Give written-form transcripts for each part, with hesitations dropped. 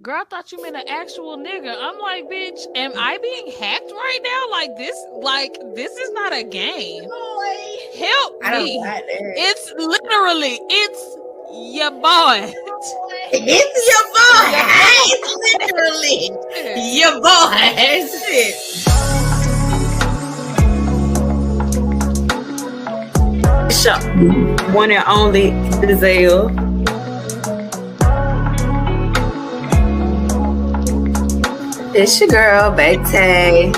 Girl, I thought you meant an actual nigga. I'm like, bitch, am I being hacked right now? This is not a game. Help me. It's literally, it's your boy. It's your boy. It's literally your boy. Shit. Shop. One and only Giselle. It's your girl, BakedMarys.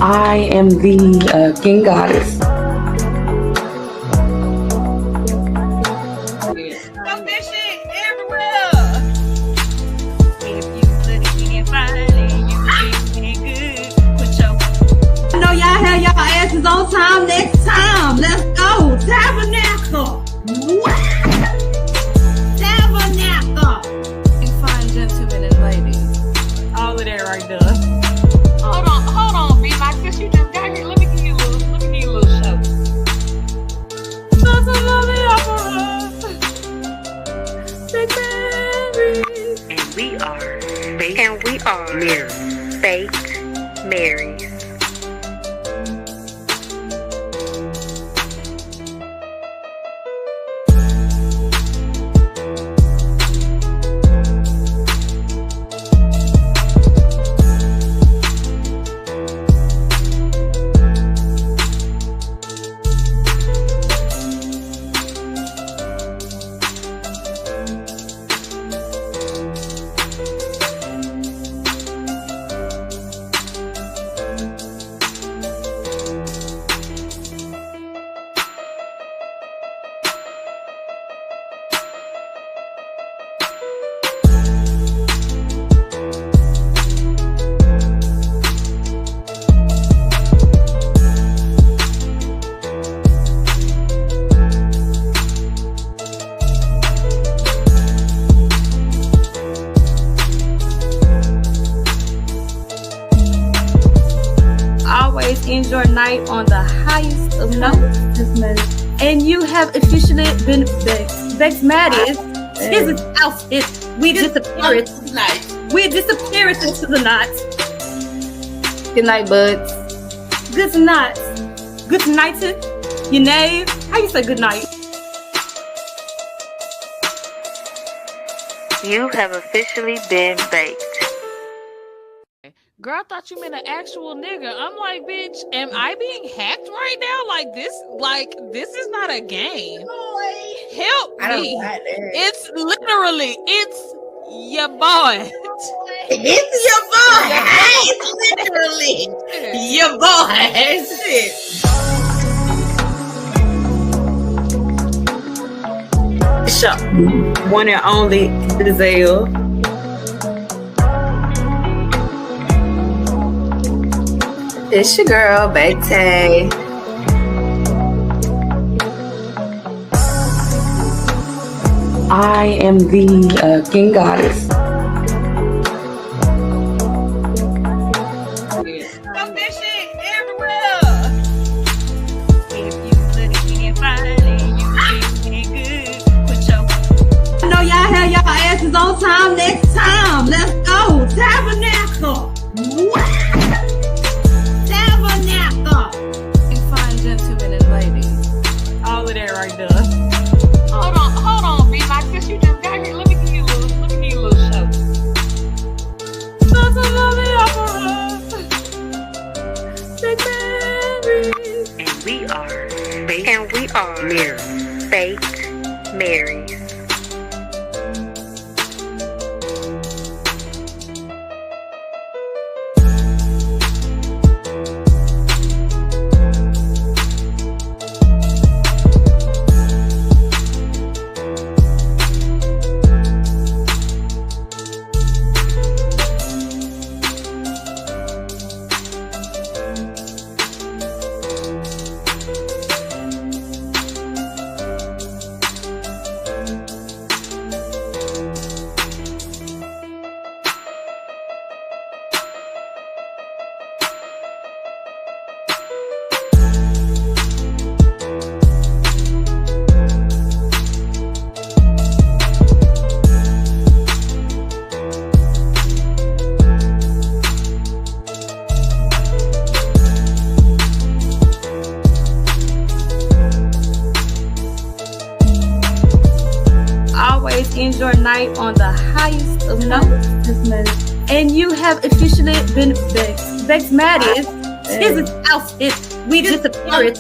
I am the king goddess. Fuck that shit everywhere. If you looking fine and you feeling good, put your. I know y'all have y'all asses on time next time. Let's go. Tabernacle. Tabernacle. You fine gentlemen and ladies. All of that right there. Hold on, B. My sis, you just got here. Let me give you a little show. Such a lovely opera. BakedMarys. And we are BakedMarys. Always end your night on the highest of notes. And you have officially been BakedMarys. Here's his outfit. We disappeared. We disappeared into the night. Good night, buds. Good night. Good night to your name. How you say good night? You have officially been baked. Girl, I thought you meant an actual nigga. I'm like, bitch, am I being hacked right now? This is not a game. Help me. It's literally, it's your boy. It's your boy. It's literally your boy. Shit. Shop. One and only Giselle. It's your girl, BakedMarys. I am the king goddess. Fuck that shit everywhere. If you looking fine and you feeling good, put your. I know y'all have y'all asses on time next time. Let's go. Tabernacle. Tabernacle. You fine gentlemen and ladies. All of that right there. Hold on, B. My sis, you just got here. Let me give you a little show. Such a lovely opera. BakedMarys. And we are BakedMarys. always end your night on the highest of notes. And you have officially been BakedMarys. This is outfit. We disappeared.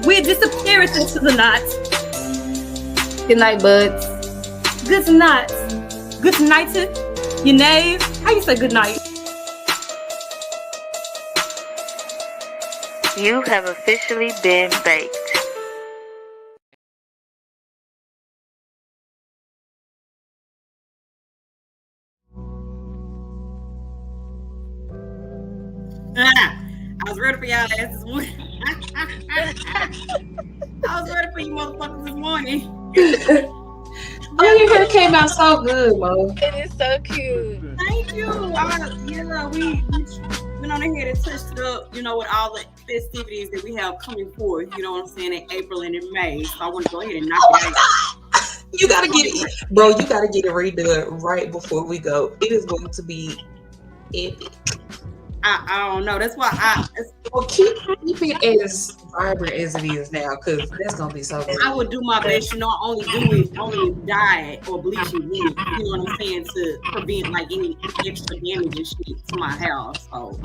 We disappeared into the night. Good night, buds. Good night. Good night to your name. How you say good night? You have officially been baked. I was ready for y'all ass this morning. I was ready for you motherfuckers this morning. Oh, your hair came out so good, Mo. It is so cute. Thank you. We went on ahead and touched it up, with all the festivities that we have coming forth, you know what I'm saying, in April and in May. So I want to go ahead and knock it out. You gotta get it, bro. You gotta get it redone right before we go. It is going to be epic. I don't know. That's why keep it as vibrant as it is now, because that's gonna be so good. I would do my best, only dye it or bleach it with it, you know what I'm saying, to prevent like any extra damage and shit to my hair. So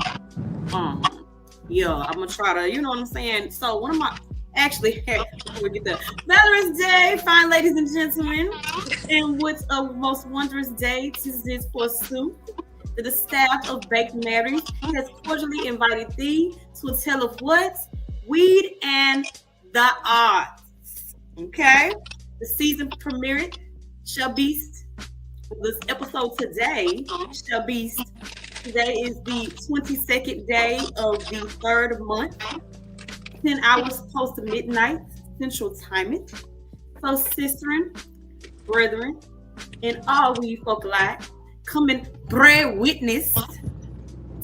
yeah, I'm gonna try to, you know what I'm saying. So one of my before we get there, Valentine's Day, fine ladies and gentlemen, and what's a most wondrous day is this forsooth. The staff of BakedMarys has cordially invited thee to a tale of what? Weed and the arts. Okay? The season premiere shall beast. This episode today shall beast. Today is the 22nd day of the 3rd month. 10 hours post midnight Central Time. So, sisterin, brethren, and all we folk alike, come and bear witness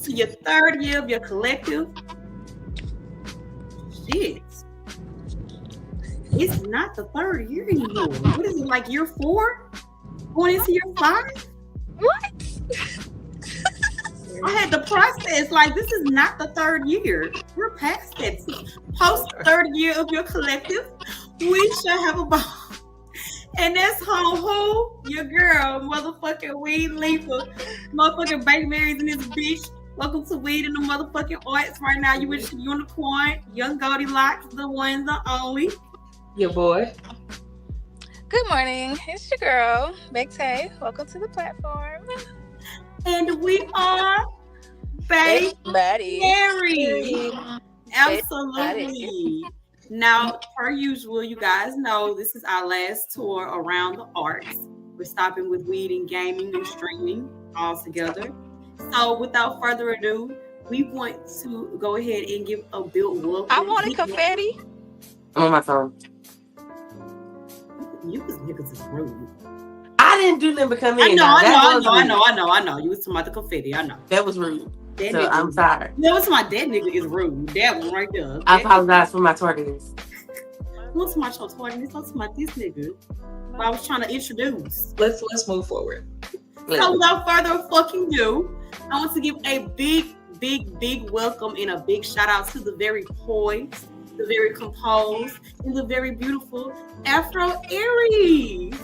to your 3rd year of your collective. Shit. It's not the 3rd year anymore. What is it, like year 4? Going into year 5? What? I had to process, like, this is not the 3rd year. We're past that. Post 3rd year of your collective, we shall have a ball. And that's who? Your girl, motherfucking Weed Leaper, motherfucking BakedMarys in this bitch. Welcome to Weed and the motherfucking arts. Right now, you with your unicorn, young Goldilocks, the one, the only. Your boy. Good morning. It's your girl, BakedMarys. Welcome to the platform. And we are BakedMarys. Absolutely. Now, per usual, you guys know this is our last tour around the arts. We're stopping with weed and gaming and streaming all together. So, without further ado, we want to go ahead and give a build welcome. I wanted confetti. I'm on my phone. You niggas is rude. I didn't do nothing but come in. I know. You was talking about the confetti. I know. That was rude. That so I'm sorry. No, it's my dead nigga is rude. That one right there. I apologize for my tardiness. What's my tardiness? What's my this nigga? I was trying to introduce. Let's move forward. So without further fucking ado, I want to give a big welcome and a big shout out to the very poised, the very composed, and the very beautiful Afro Aries.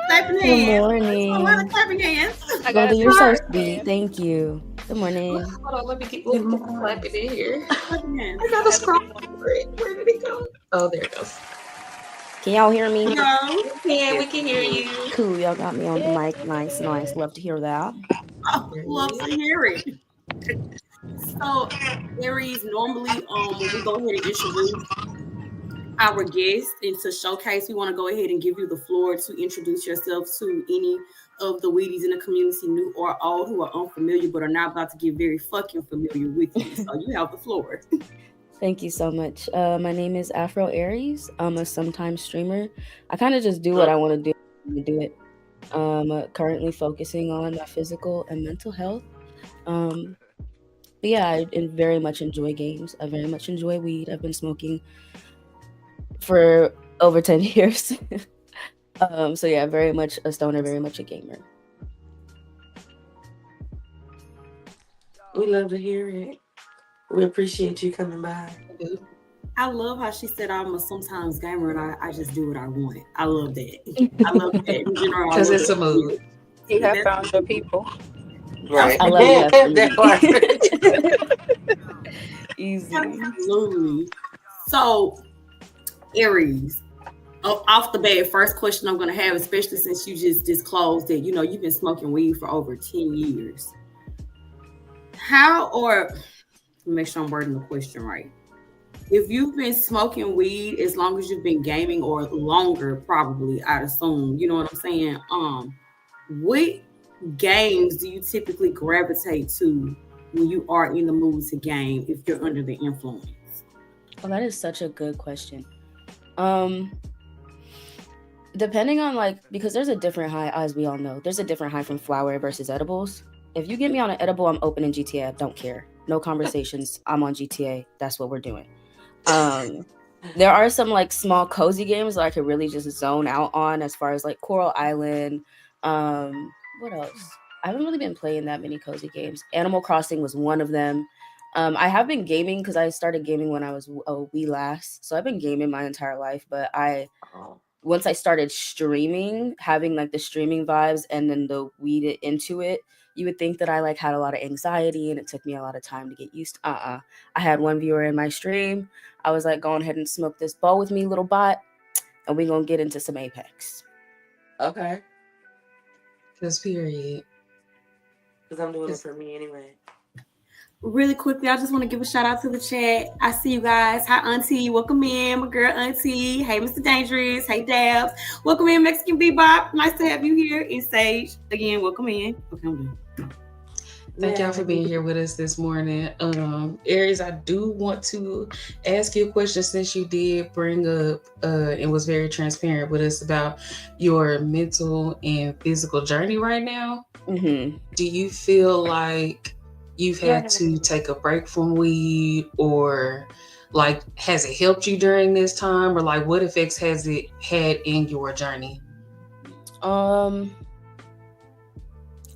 Good morning. Clapping hands. Golden, you're so sweet. Thank you. Good morning. Hold on, let me clap it in here. I gotta scroll over it. Where did it go? Oh, there it goes. Can y'all hear me? Yeah, we can hear you. Cool, y'all got me on the mic. Nice. Love to hear that. Oh, love to hear it. So, Aries, normally, when we go ahead and introduce our guests and to showcase, we want to go ahead and give you the floor to introduce yourself to any of the Weedies in the community, new or old, who are unfamiliar but are now about to get very fucking familiar with you. So you have the floor. Thank you so much. My name is Afro Aries. I'm a sometime streamer. I kind of just do what I want to do it. Currently focusing on my physical and mental health. But yeah, I very much enjoy games. I very much enjoy weed. I've been smoking for over 10 years. So yeah, very much a stoner, very much a gamer. We love to hear it. We appreciate you coming by. I love how she said I'm a sometimes gamer and I just do what I want. I love that. I love that in general. Because it's a mood. You have found your people. Right. I love that. Easy. Absolutely. So, Aries, off the bat, first question I'm going to have, especially since you just disclosed that, you know, you've been smoking weed for over 10 years. Make sure I'm wording the question right. If you've been smoking weed as long as you've been gaming, or longer, probably, I'd assume, you know what I'm saying? What games do you typically gravitate to when you are in the mood to game if you're under the influence? Well, that is such a good question. Depending on because there's a different high, as we all know, there's a different high from flower versus edibles. If you get me on an edible, I'm opening GTA. I don't care. No conversations. I'm on GTA. That's what we're doing. There are some small cozy games that I could really just zone out on, as far as Coral Island. What else? I haven't really been playing that many cozy games. Animal Crossing was one of them. I have been gaming because I started gaming when I was a wee lass. So I've been gaming my entire life. But once I started streaming, having the streaming vibes and then the weed into it, you would think that I had a lot of anxiety and it took me a lot of time to get used to. I had one viewer in my stream. I was like, go ahead and smoke this bowl with me, little bot, and we're going to get into some Apex. Okay. Just period. Because I'm doing it for me anyway. Really quickly, I just want to give a shout out to the chat. I see you guys. Hi, Auntie. Welcome in, my girl, Auntie. Hey, Mr. Dangerous. Hey, Dabs. Welcome in, Mexican Bebop. Nice to have you here. And Sage, again, welcome in. Okay, I'm done. Thank y'all for being here with us this morning. Aries, I do want to ask you a question, since you did bring up and was very transparent with us about your mental and physical journey right now. Mm-hmm. Do you feel like you've had to take a break from weed, or has it helped you during this time, or what effects has it had in your journey?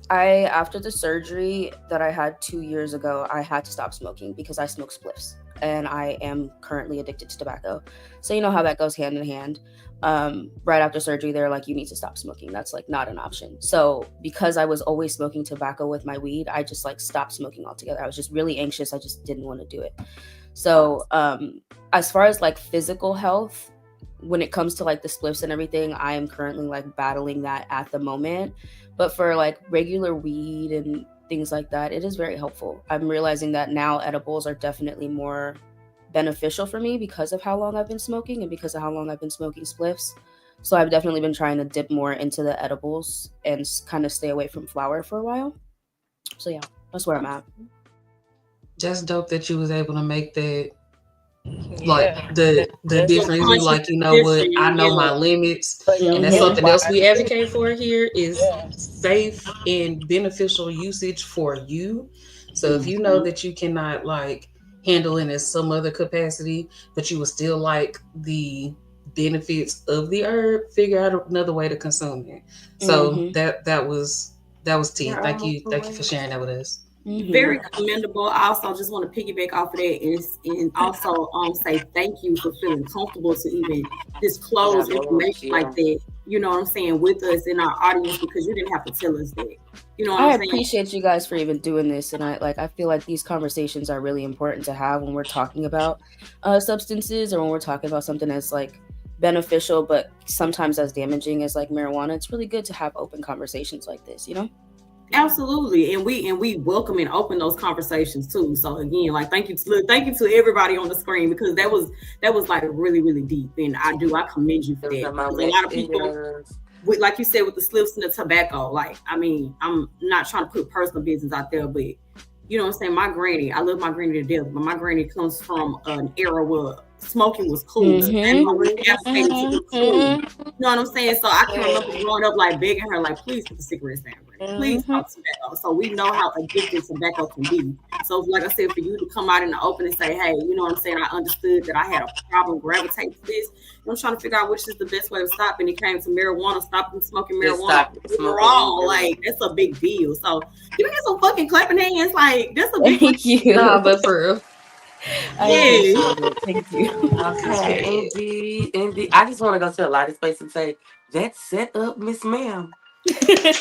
After the surgery that I had 2 years ago, I had to stop smoking because I smoke spliffs, and I am currently addicted to tobacco. So you know how that goes hand in hand. Right after surgery, they're like, you need to stop smoking. That's not an option. So because I was always smoking tobacco with my weed, I just stopped smoking altogether. I was just really anxious. I just didn't want to do it. So as far as physical health, when it comes to the spliffs and everything, I am currently battling that at the moment. But for regular weed and things like that, it is very helpful. I'm realizing that now edibles are definitely more beneficial for me because of how long I've been smoking and because of how long I've been smoking spliffs. So I've definitely been trying to dip more into the edibles and kind of stay away from flower for a while. So yeah, that's where I'm at. That's dope that you was able to make that. The difference is you know what, I know my limits, and that's something else we advocate for here is safe and beneficial usage for you. So if you know that you cannot handle it in some other capacity, but you will still the benefits of the herb, figure out another way to consume it. So that was tea. Thank you for sharing that with us. Mm-hmm. Very commendable. I also just want to piggyback off of that and also say thank you for feeling comfortable to even disclose information like that, you know what I'm saying, with us in our audience, because you didn't have to tell us that. You know what I'm saying? I appreciate you guys for even doing this, and I feel like these conversations are really important to have when we're talking about substances, or when we're talking about something as beneficial but sometimes as damaging as marijuana. It's really good to have open conversations like this, you know? Absolutely, and we welcome and open those conversations too. So again, thank you to everybody on the screen, because that was really, really deep, and I commend you for that. A lot of people, like you said, with the slips and the tobacco, I'm not trying to put personal business out there, but you know what I'm saying, my granny, I love my granny to death, but my granny comes from an era where smoking was cool. You know what I'm saying? So I can remember growing up begging her, please put the cigarettes down, please stop tobacco. So we know how addictive tobacco can be. So like I said, for you to come out in the open and say, hey, you know what I'm saying, I understood that I had a problem gravitating to this. I'm trying to figure out which is the best way to stop. And it came to marijuana, stopping smoking marijuana. Overall, that's a big deal. So you get some fucking clapping hands. That's a big Thank you. Nah, but for real. I appreciate it. Thank you. Okay, indeed. I just want to go to a lot of space and say, that's set up, Miss Ma'am. That's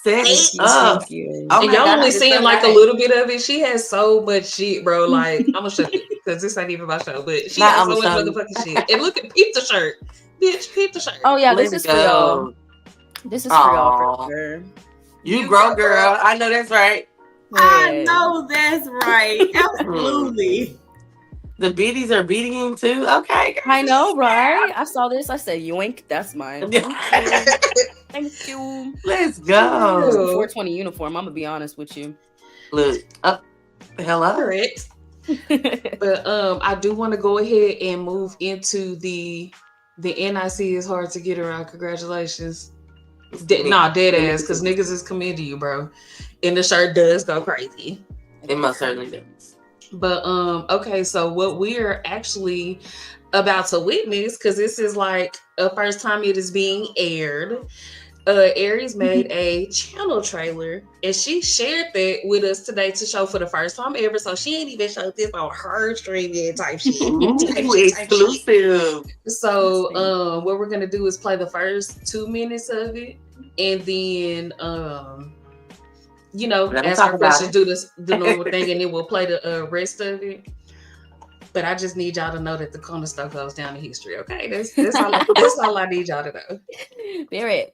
set up. Thank you. Oh And my y'all God, only it's seeing so like a nice. little bit of it. She has so much shit, bro. Like, I'm gonna shut it because this ain't even my show. But she has so much motherfucking shit. And look at peep the shirt, bitch. Peep the shirt. Oh yeah, this is for y'all. This is for y'all for sure. You grow, girl. I know that's right. I know that's right. Absolutely. The beaties are beating him too. Okay. I know, right? I saw this. I said, yoink, that's mine. Thank you. Let's go. 420 uniform. I'm gonna be honest with you. Look, hello. Correct. But I do want to go ahead and move into the NIC is hard to get around. Congratulations. Dead ass, because niggas is coming to you, bro. And the shirt does go crazy. It most certainly does. But okay, so what we're actually about to witness, because this is like a first time it is being aired. Aries made a channel trailer and she shared that with us today to show for the first time ever. So she ain't even showed this on her stream yet type shit. Exclusive. So what we're gonna do is play the first 2 minutes of it, and then ask our questions, do the normal thing, and then we'll play the rest of it. But I just need y'all to know that the corner stuff goes down in history. Okay, that's all I need y'all to know. Period.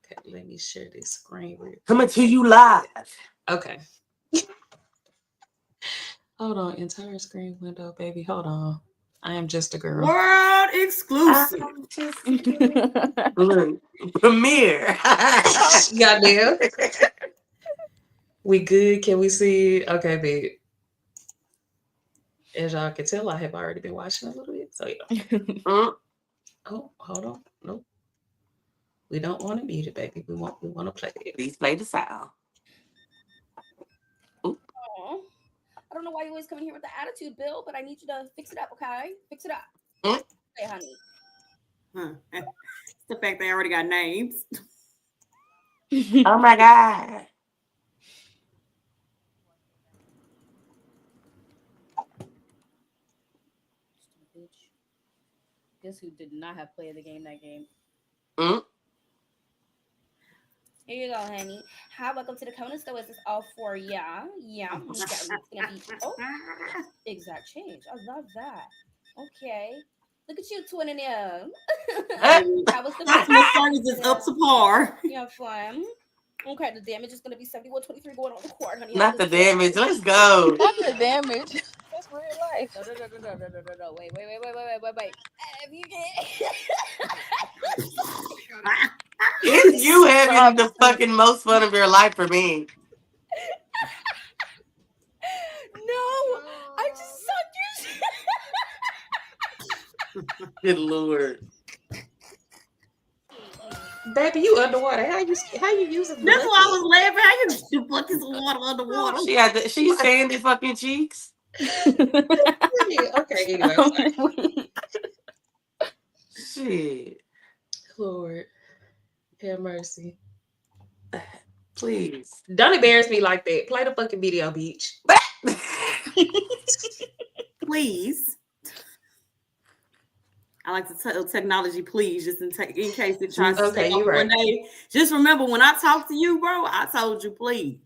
Okay, let me share this screen. Coming to you live. Okay. Hold on, entire screen window, baby. Hold on. I am just a girl. World exclusive. Look, premiere. Goddamn. We good? Can we see it? Okay, babe. As y'all can tell, I have already been watching a little bit. So yeah. Oh, hold on. Nope. We don't want to mute it, baby. We want to play it. Please play the sound. I don't know why you always come in here with the attitude, Bill, but I need you to fix it up, okay? Fix it up. Hey, honey. It's the fact they already got names. Oh my God. Guess who did not have play of the game that game? Here you go, honey. Hi, welcome to the Kona store. Is this all for ya? Yeah. It's gonna be exact change. I love that. Okay. Look at you twinning them. How was the customer service is up to par. Yeah, fun. Okay, the damage is gonna be 71-23 going on the court, honey. Not the damage. Let's go. Not the damage. That's real life. No. Wait. If you It's you having the fucking most fun of your life for me. No, I just sucked your shit. Good Lord. Baby, you underwater. How you using? That's why I was laughing. How you buckets of water underwater? She's sandy fucking cheeks. Okay, anyway. Shit. Lord, have mercy. Please. Don't embarrass me like that. Play the fucking video, bitch. Please. I like to tell technology, please, just in case it tries to say one day. Just remember, when I talk to you, bro, I told you, please.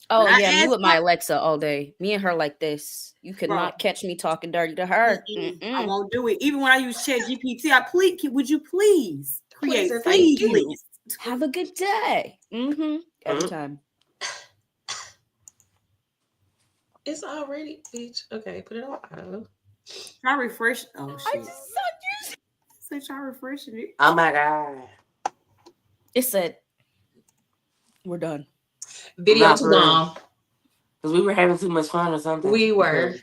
Oh, yeah, me with my Alexa all day. Me and her like this. You could not catch me talking dirty to her. I won't do it. Even when I use ChatGPT, would you please create? Please. Have a good day. Every time. It's already, bitch. Okay, put it on. Try refresh. Oh shit! I just sucked your. So try refreshing it. Oh my God! It said, "We're done." Video too long. Because we were having too much fun or something. We were.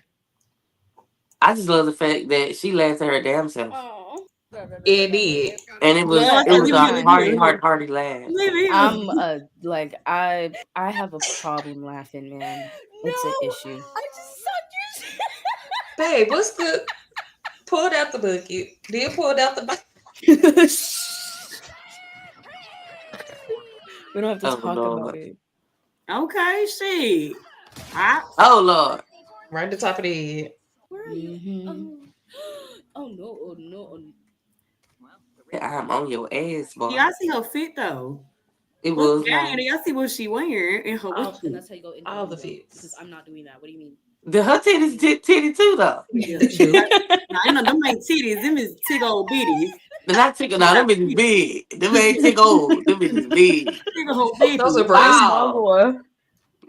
I just love the fact that she laughed at her damn self. It did, and it was a hearty laugh. I have a problem laughing, man. It's an issue. I just sucked your shit. Babe, what's the pulled out the bucket? Then pulled out the bucket. We don't have to talk about it. Okay, shit. Oh Lord. Right at the top of the head. Where are you? Oh no. I'm on your ass, boy. Y'all see her fit though. It What's was gang? nice. Y'all see what she wearing in her All, And that's how you go all the because fits. I'm not doing that. What do you mean? Her titties titty too though. Yeah. Do. Nah, I know them ain't titties. Them is tig old bitties. They're not tickle now. Them bitches big. Them ain't tickle. Them bitches big. Tig old Those are bitties. breasts. Small Wow. boy.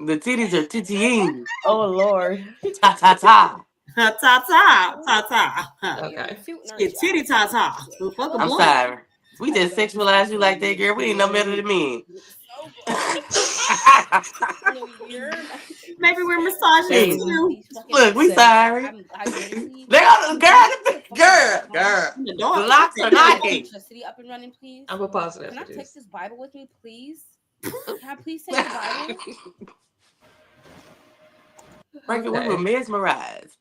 The titties are tittying. Oh Lord. Ta ta ta. Ta ta ta ta. Okay. Shit, titty ta ta. Fuck a I'm blunt. sorry. We just sexualize you like that, girl. We ain't no better than men. Maybe we're misogynist Hey, too. look, we sorry. They are girl. In the The dark. locks are knocking. Electricity up and running, please. I'm a positive Can I for take this. this Bible with me, please? Can I please take the Bible? Frankie, we were mesmerized.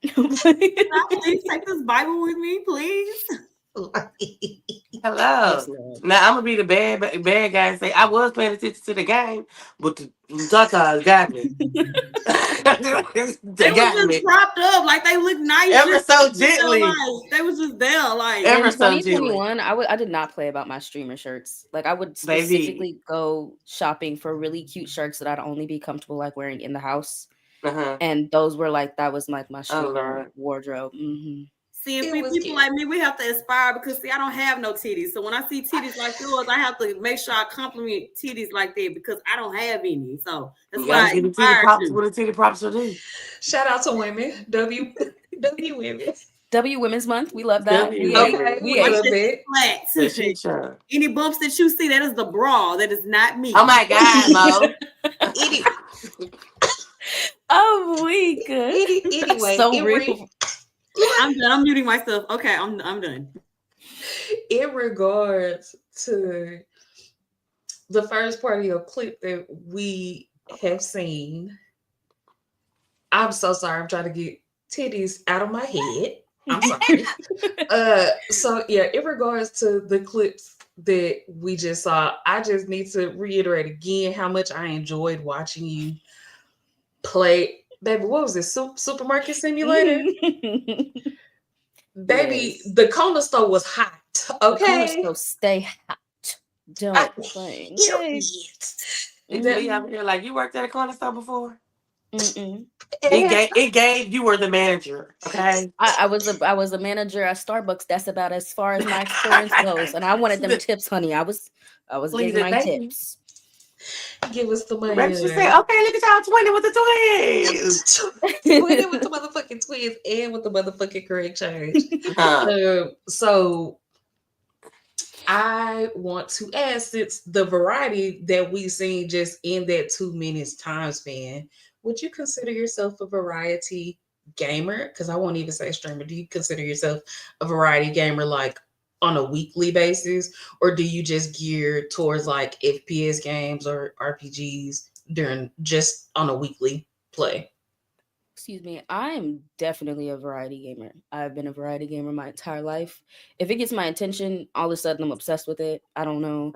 Can I please take this Bible with me, please? Hello. Now I'm gonna be the bad guy and say I was paying attention to the game, but the tatas got me. They was just propped up like they look nice. Ever so gently. Like, they was just there, like Ever In so 2021, I did not play about my streamer shirts. Like I would specifically go shopping for really cute shirts that I'd only be comfortable like wearing in the house. And those were like that was like my streamer wardrobe. Mm-hmm. See, if people like me, we have to aspire because see, I don't have no titties. So when I see titties like yours, I have to make sure I compliment titties like that because I don't have any. So that's why I aspire to. What a titty props will do. Shout out to women. W women. W Women's Month. We love that. We love it. Any bumps that you see, that is the bra. That is not me. Oh my God, Mo. Oh, we good. Anyway, so real. I'm done. I'm muting myself. Okay, I'm done. In regards to the first part of your clip that we have seen, I'm so sorry. I'm trying to get titties out of my head. I'm sorry. So yeah, in regards to the clips that we just saw, I just need to reiterate again how much I enjoyed watching you play. Baby, what was this? Supermarket Simulator? Baby, yes. The corner store was hot. Okay. The corner store stay hot. Don't play. Here, like you worked at a corner store before? It gave you were the manager. Okay. I was a manager at Starbucks. That's about as far as my experience goes. And I wanted them tips, honey. I was getting my tips. Give us the money. She said, okay, look at y'all 20 with the twins. 20 with the motherfucking twins and with the motherfucking correct change. So I want to ask, since the variety that we've seen just in that 2 minutes time span, would you consider yourself a variety gamer? Because I won't even say streamer. Do you consider yourself a variety gamer like on a weekly basis, or do you just gear towards like FPS games or RPGs during just on a weekly play? Excuse me, I am definitely a variety gamer. I've been a variety gamer my entire life. If it gets my attention, all of a sudden I'm obsessed with it. I don't know.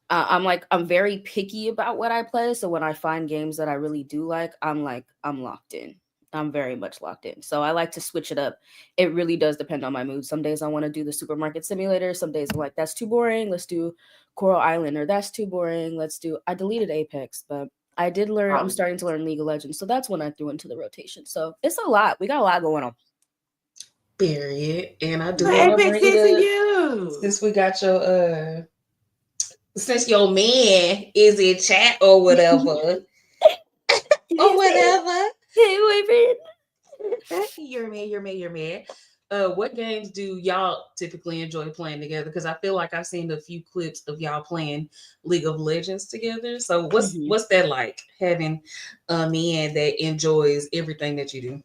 I'm very picky about what I play. So when I find games that I really do like, I'm locked in. I'm very much locked in. So I like to switch it up. It really does depend on my mood. Some days I want to do the supermarket simulator. Some days I'm like, that's too boring. Let's do Coral Island, or that's too boring. I deleted Apex, but I did learn, I'm starting to learn League of Legends. So that's when I threw into the rotation. So it's a lot. We got a lot going on. Period. And I do want to bring it up, since we got your, since your man is in chat or whatever. Or whatever. Hey, Your man. What games do y'all typically enjoy playing together? Because I feel like I've seen a few clips of y'all playing League of Legends together. So what's that like, having a man that enjoys everything that you do?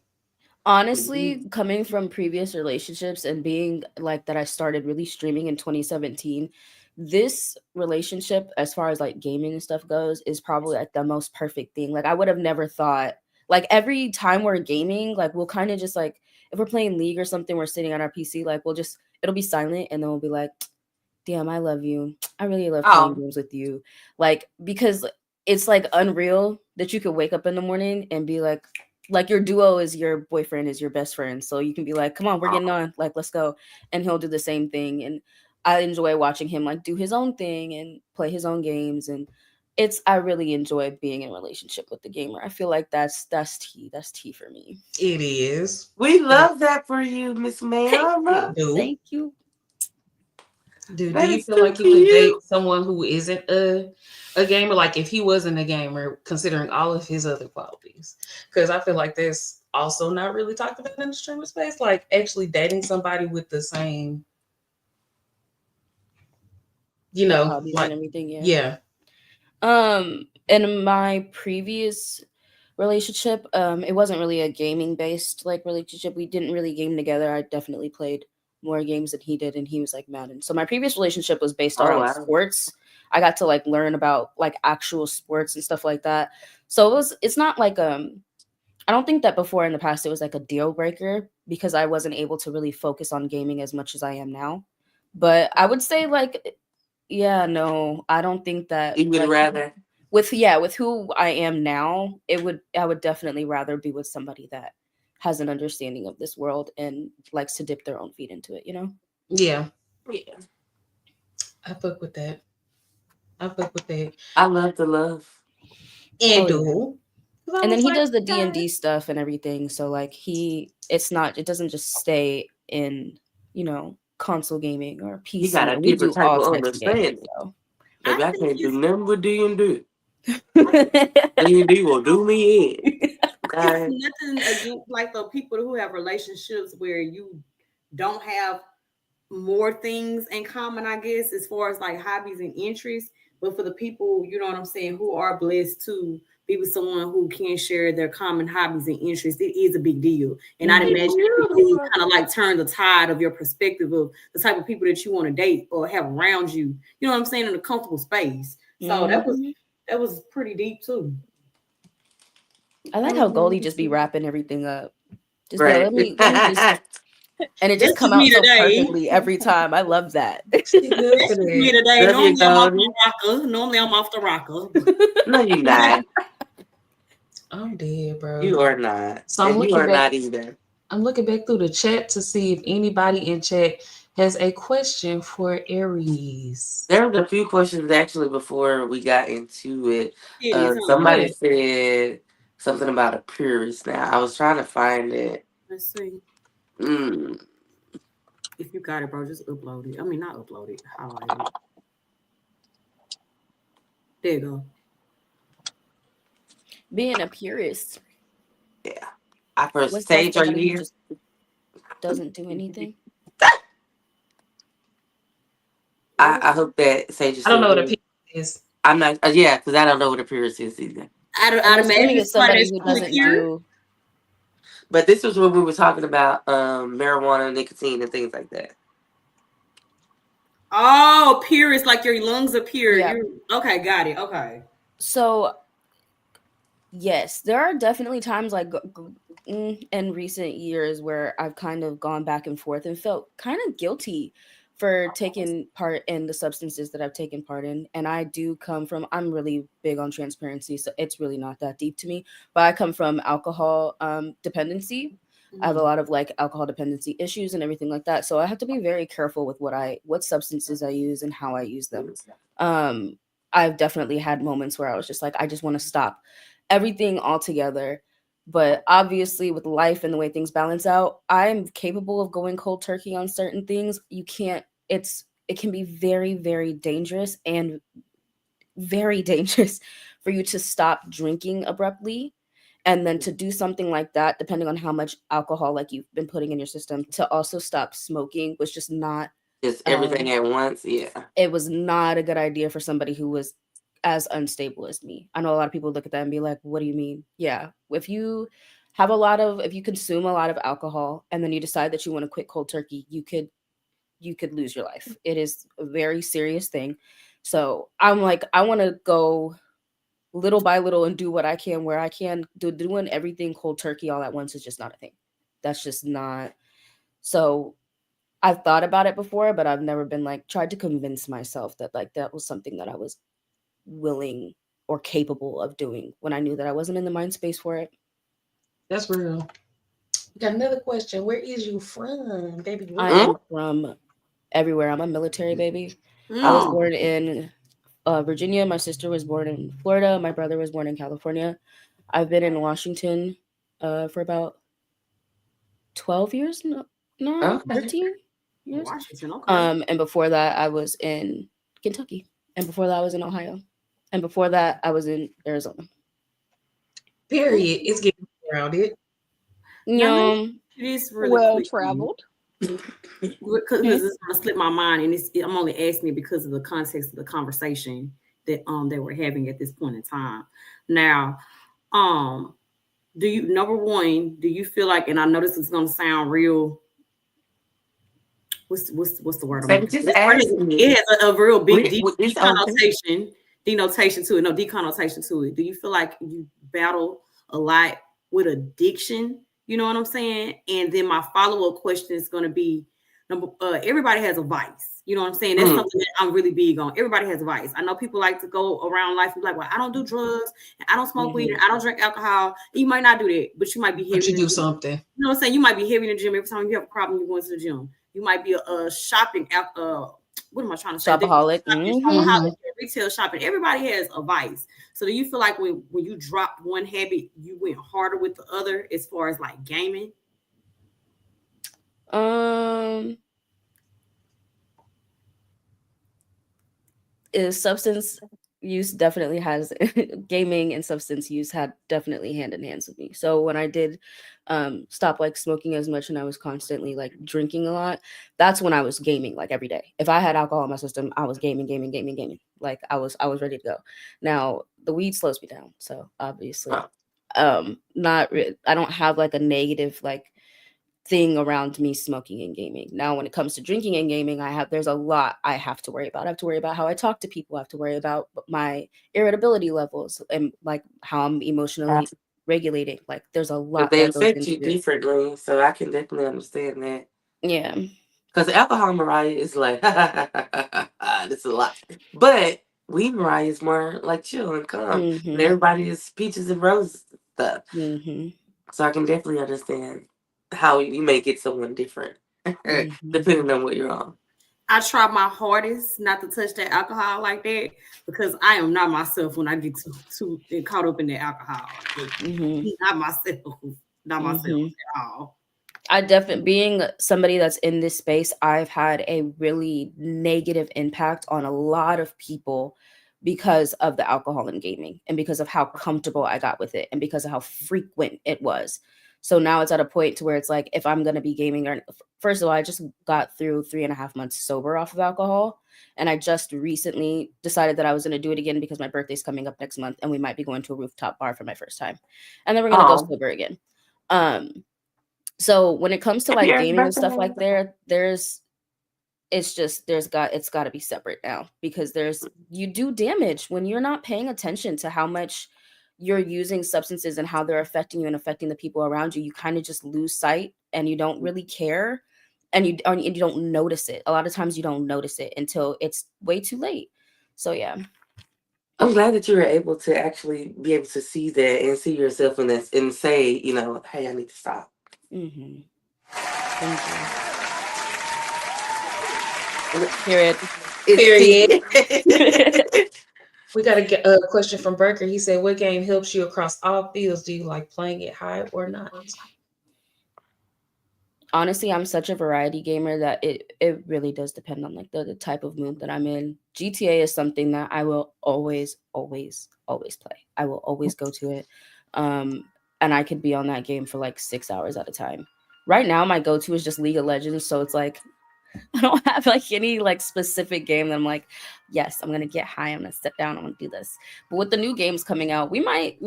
Honestly, coming from previous relationships and being like that, I started really streaming in 2017. This relationship, as far as like gaming and stuff goes, is probably like the most perfect thing. Like I would have never thought, like every time we're gaming, like we'll kind of just like, if we're playing League or something, we're sitting on our PC, like it'll be silent and then we'll be like, damn, I love you. I really love playing games with you. Like, because it's like unreal that you could wake up in the morning and be like, like your duo is your boyfriend is your best friend, so you can be like, come on, we're getting on, like, let's go. And he'll do the same thing, and I enjoy watching him like do his own thing and play his own games. And I really enjoy being in a relationship with the gamer. I feel like that's tea for me. It is. We love that for you, Miss Ma'am. Thank you. Do That you is feel so like you would date cute. someone who isn't a gamer? Like if he wasn't a gamer, considering all of his other qualities? Because I feel like that's also not really talked about in the streamer space. Like actually dating somebody with the same, Like hobbies like and everything. yeah. In my previous relationship, it wasn't really a gaming based like relationship. We didn't really game together. I definitely played more games than he did, and he was like Madden. So my previous relationship was based Oh, around wow. sports. I got to like learn about like actual sports and stuff like that. So it's not like I don't think that before in the past it was like a deal breaker because I wasn't able to really focus on gaming as much as I am now. But I would say like, yeah, no, I don't think that You would like rather. with who I am now, I would definitely rather be with somebody that has an understanding of this world and likes to dip their own feet into it, you know? Yeah. Yeah. I fuck with that. I fuck with that. I love the love. And Oh, yeah. do. 'Cause I And then was he like, does the D&D God. stuff and everything, so like it doesn't just stay in, console gaming or You got PC. a We different do type all of types of gaming, understanding. so. Baby, I I think can't do it's nothing with D&D. D&D will do me in. it's Okay? nothing against like the people who have relationships where you don't have more things in common, I guess, as far as like hobbies and interests. But for the people, you know what I'm saying, who are blessed to be with someone who can share their common hobbies and interests, it is a big deal. And I'd imagine it really kind of like turn the tide of your perspective of the type of people that you want to date or have around you, you know what I'm saying, in a comfortable space. So that was pretty deep too. I like how Goldie just be wrapping everything up. Just be like, Right. let me just, and it just That's come just out me so today. perfectly every time. I love that. She good That's for just me that. today. Love you, Normally I'm off Goldie. the rocker. Normally I'm off the rocker. No, you're not. I'm dead, bro. You are not. So I'm And you looking are back. not either. I'm looking back through the chat to see if anybody in chat has a question for Aries. There was a few questions actually before we got into it. Titties, huh? Somebody said something about a purist. Now I was trying to find it. Let's see. Mm. If you got it, bro, just upload it. I mean, not upload it, highlight it. There you go. Being a purist. Yeah. I first What's that? Sage, are you Somebody who here? just doesn't do anything? I hope that Sage is I don't still know what a here. purist is. I'm not. Yeah, because I don't know what a purist is either. I'm I'd assuming imagine it's somebody somebody that's who fully doesn't pure. do. But this was when we were talking about marijuana, nicotine, and things like that. Oh, pure is like your lungs are pure. Yeah. You okay? Got it. Okay. So yes, there are definitely times like in recent years where I've kind of gone back and forth and felt kind of guilty for taking part in the substances that I've taken part in. And I do come from, I'm really big on transparency, so it's really not that deep to me. But I come from alcohol dependency. I have a lot of like alcohol dependency issues and everything like that. So I have to be very careful with what substances I use and how I use them. I've definitely had moments where I was just like, I just want to stop everything altogether. But obviously, with life and the way things balance out, I'm capable of going cold turkey on certain things. You can't, it can be very, very dangerous and very dangerous for you to stop drinking abruptly. And then to do something like that, depending on how much alcohol like you've been putting in your system, to also stop smoking was just not Just everything at once. Yeah. it was not a good idea for somebody who was as unstable as me. I know a lot of people look at that and be like, what do you mean? Yeah. If you consume a lot of alcohol and then you decide that you want to quit cold turkey, you could lose your life. It is a very serious thing. So I'm like, I want to go little by little and do what I can where I can. Doing everything cold turkey all at once is just not a thing. That's just not. So I've thought about it before, but I've never been like tried to convince myself that like that was something that I was willing or capable of doing when I knew that I wasn't in the mind space for it. That's real. We got another question. Where is you from, baby? I am from everywhere. I'm a military baby. I was born in Virginia. My sister was born in Florida. My brother was born in California. I've been in Washington for about 12 years now, 13 years. Washington, okay. And before that, I was in Kentucky. And before that, I was in Ohio. And before that, I was in Arizona. Period. It's getting rounded. It is really well traveled. Because it's gonna slip my mind, and I'm only asking it because of the context of the conversation that they were having at this point in time. Now, do you, number one, do you feel like, and I know this is gonna sound real, what's the word? It has a real big denotation to it. No, deconnotation to it. Do you feel like you battle a lot with addiction? You know what I'm saying? And then my follow-up question is going to be, everybody has a vice. You know what I'm saying? That's something that I'm really big on. Everybody has a vice. I know people like to go around life and be like, well, I don't do drugs, and I don't smoke weed, and I don't drink alcohol. You might not do that, but you might be heavy. But you do something. You know what I'm saying? You might be heavy in the gym. Every time you have a problem, you're going to the gym. You might be a shopping what am I trying to say? Shopaholic. Shopaholic, retail shopping. Everybody has a vice. So do you feel like when you dropped one habit, you went harder with the other as far as like gaming? Substance use definitely has gaming and substance use had definitely hand in hands with me. So when I did stop like smoking as much and I was constantly like drinking a lot, that's when I was gaming like every day. If I had alcohol in my system, I was gaming. Like I was ready to go. Now the weed slows me down, so obviously I don't have like a negative like thing around me smoking and gaming. Now, when it comes to drinking and gaming, there's a lot I have to worry about. I have to worry about how I talk to people. I have to worry about my irritability levels and like how I'm emotionally regulating. Like there's a lot. But they affect you differently, so I can definitely understand that. Yeah. Because alcohol Mariah is like, it's a lot. But weed Mariah is more like chill and calm. And everybody is peaches and roses stuff. So I can definitely understand how you may get someone different, depending on what you're on. I try my hardest not to touch that alcohol like that because I am not myself when I get too caught up in the alcohol. Not myself at all. I definitely, being somebody that's in this space, I've had a really negative impact on a lot of people because of the alcohol and gaming and because of how comfortable I got with it and because of how frequent it was. So now it's at a point to where it's like, if I'm going to be gaming, or first of all, I just got through 3.5 months sober off of alcohol. And I just recently decided that I was going to do it again because my birthday's coming up next month and we might be going to a rooftop bar for my first time. And then we're going to go sober again. So when it comes to like gaming and stuff like it's got to be separate now because you do damage when you're not paying attention to how much you're using substances and how they're affecting you and affecting the people around you. You kind of just lose sight and you don't really care and you don't notice it. A lot of times you don't notice it until it's way too late. So yeah. I'm glad that you were able to actually be able to see that and see yourself in this and say, hey, I need to stop. Thank you. Period. We got a question from Burker. He said, what game helps you across all fields? Do you like playing it high or not? Honestly, I'm such a variety gamer that it really does depend on like the type of mood that I'm in. GTA is something that I will always play. I will always go to it. And I could be on that game for like 6 hours at a time. Right now, my go-to is just League of Legends. So it's like, I don't have like any like specific game that I'm like, yes, I'm going to get high. I'm going to sit down. I'm going to do this. But with the new games coming out, we might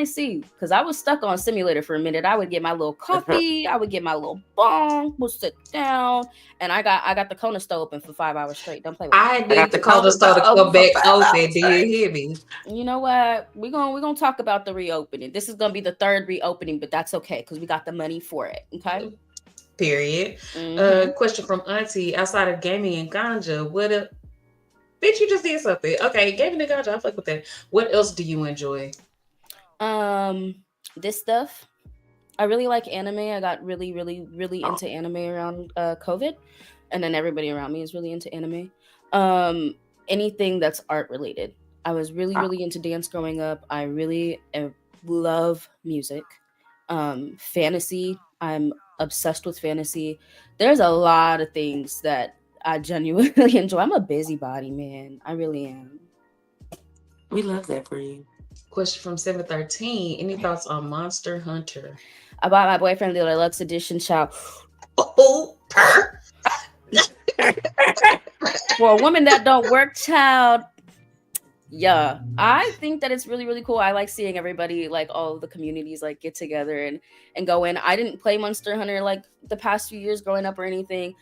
see. Because I was stuck on Simulator for a minute. I would get my little coffee. I would get my little bong. We'll sit down. And I got the Kona store open for 5 hours straight. Don't play with me. I need the Kona store to come back open. Do you hear me? You know what? We're gonna talk about the reopening. This is going to be the third reopening, but that's okay. Because we got the money for it. Okay? Period. Question from Auntie. Outside of gaming and ganja, bitch, you just did something. Okay, gaming and ganja, I fuck with that. What else do you enjoy? This stuff. I really like anime. I got really, really, really into anime around COVID, and then everybody around me is really into anime. Anything that's art related. I was really, really into dance growing up. I really love music. Fantasy. I'm obsessed with fantasy. There's a lot of things that I genuinely enjoy. I'm a busybody, man. I really am. We love that for you. Question from 713. Any thoughts on Monster Hunter? I bought my boyfriend the deluxe edition, child. Oh, for a woman that don't work, child. Yeah, I think that it's really, really cool. I like seeing everybody, like all of the communities, like get together and go in. I didn't play Monster Hunter like the past few years growing up or anything.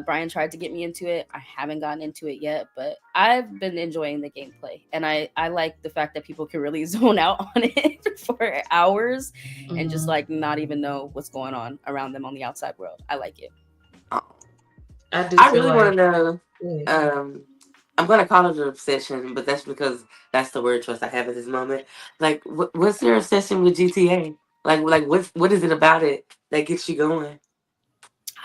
Brian tried to get me into it. I haven't gotten into it yet, but I've been enjoying the gameplay, and I like the fact that people can really zone out on it for hours and just like not even know what's going on around them on the outside world. I like it. I really want to know. I'm going to call it an obsession, but that's because that's the word choice I have at this moment. Like, what's your obsession with GTA? Like what is it about it that gets you going?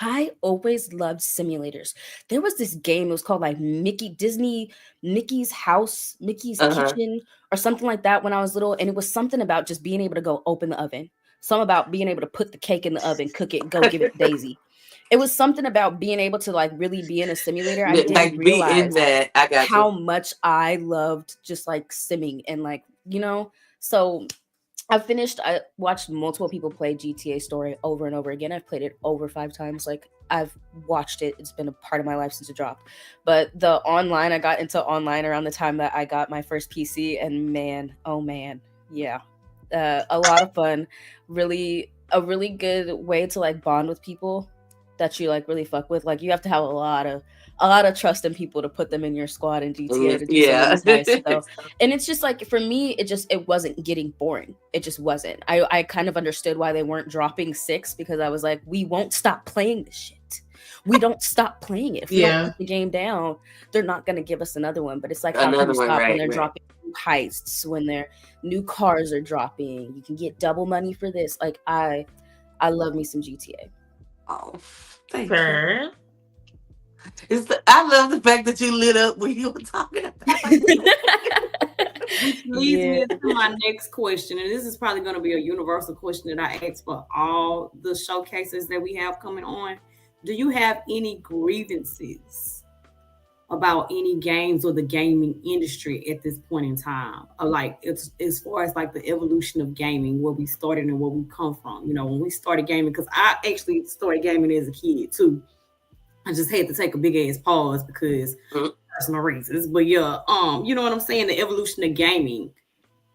I always loved simulators. There was this game, it was called like Mickey's House, Mickey's Kitchen, or something like that when I was little. And it was something about just being able to go open the oven. Something about being able to put the cake in the oven, cook it, go give it to Daisy. It was something about being able to like really be in a simulator. I didn't realize how much I loved just like simming and like, you know, so I watched multiple people play GTA Story over and over again. I've played it over 5 times. Like I've watched it. It's been a part of my life since it dropped. But I got into online around the time that I got my first PC, and man, oh man, yeah. A lot of fun. A really good way to like bond with people that you like really fuck with. Like you have to have a lot of trust in people to put them in your squad in GTA to do something nice. So, and it's just like for me, it wasn't getting boring. It just wasn't. I kind of understood why they weren't dropping 6 because I was like, we won't stop playing this shit. We don't stop playing it. If we don't put the game down, they're not gonna give us another one. But it's like how can you stop when they're dropping new heists, when their new cars are dropping? You can get double money for this. Like I love me some GTA. Oh, thank you. I love the fact that you lit up when you were talking about Which leads me into my next question, and this is probably going to be a universal question that I ask for all the showcases that we have coming on. Do you have any grievances about any games or the gaming industry at this point in time? Like it's as far as like the evolution of gaming, where we started and where we come from. You know, when we started gaming, because I actually started gaming as a kid too. I just had to take a big ass pause because personal reasons. But yeah, you know what I'm saying? The evolution of gaming,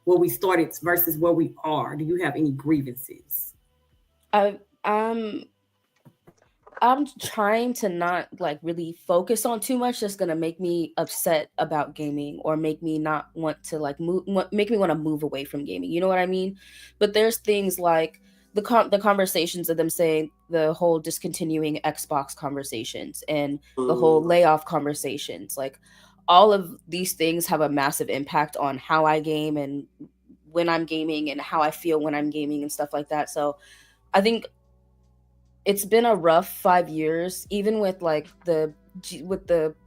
where we started versus where we are. Do you have any grievances? I'm trying to not like really focus on too much that's gonna make me upset about gaming or make me not want to like make me want to move away from gaming. You know what I mean? But there's things like the conversations of them saying the whole discontinuing Xbox conversations and the whole layoff conversations. Like all of these things have a massive impact on how I game and when I'm gaming and how I feel when I'm gaming and stuff like that. So I think it's been a rough 5 years, even with like the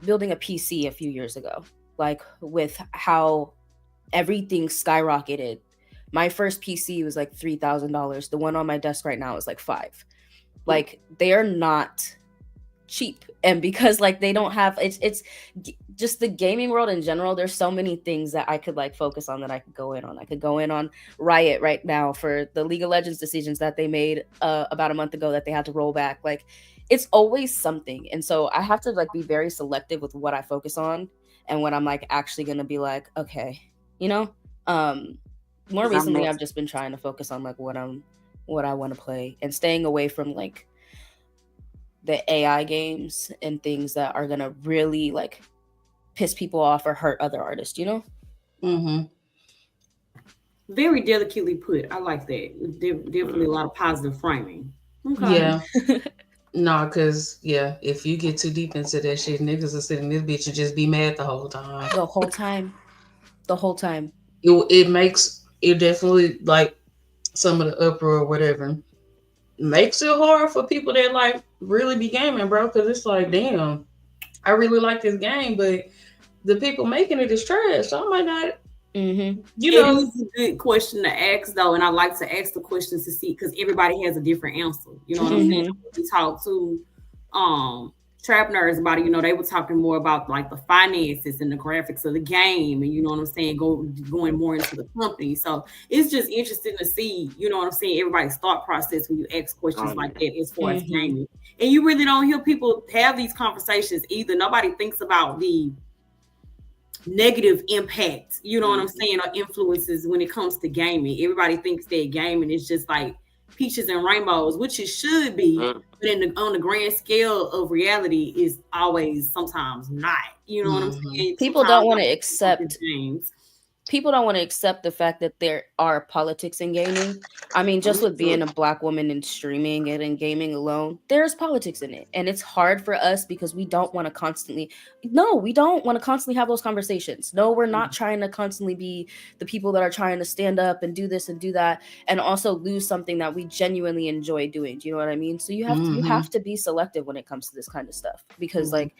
building a PC a few years ago, like with how everything skyrocketed. My first PC was like $3,000. The one on my desk right now is like $5,000. Like they are not cheap, and because like they don't have it's just the gaming world in general. There's so many things that I could like focus on that I could go in on. I could go in on Riot right now for the League of Legends decisions that they made about a month ago that they had to roll back. Like it's always something, and so I have to like be very selective with what I focus on and when I'm like actually gonna be like, okay, you know. More recently I've just been trying to focus on like what I want to play and staying away from like the AI games and things that are gonna really like piss people off or hurt other artists, you know? Mm-hmm. Very delicately put. I like that. Definitely a lot of positive framing. Okay. Yeah. No, because if you get too deep into that shit, niggas will sit in this bitch and just be mad the whole time. The whole time. It makes it definitely like some of the uproar or whatever makes it hard for people that like really be gaming, bro. Because it's like, damn, I really like this game, but the people making it is trash. So I might not. Mm-hmm. It is a good question to ask, though, and I like to ask the questions to see because everybody has a different answer. You know what I'm saying? We talked to trap nerds about it. You know, they were talking more about like the finances and the graphics of the game, and you know what I'm saying, going more into the company. So it's just interesting to see, you know what I'm saying, everybody's thought process when you ask questions like that as far as gaming. And you really don't hear people have these conversations either. Nobody thinks about the negative impact, you know what I'm saying, or influences when it comes to gaming. Everybody thinks that gaming is just like peaches and rainbows, which it should be, but on the grand scale of reality is always sometimes not. You know what I'm saying? People don't want to accept people don't want to accept the fact that there are politics in gaming. I mean, just with being a Black woman and streaming it and gaming alone, there's politics in it. And it's hard for us because we don't want to constantly have those conversations. No, we're not trying to constantly be the people that are trying to stand up and do this and do that and also lose something that we genuinely enjoy doing. Do you know what I mean? So you have to be selective when it comes to this kind of stuff because like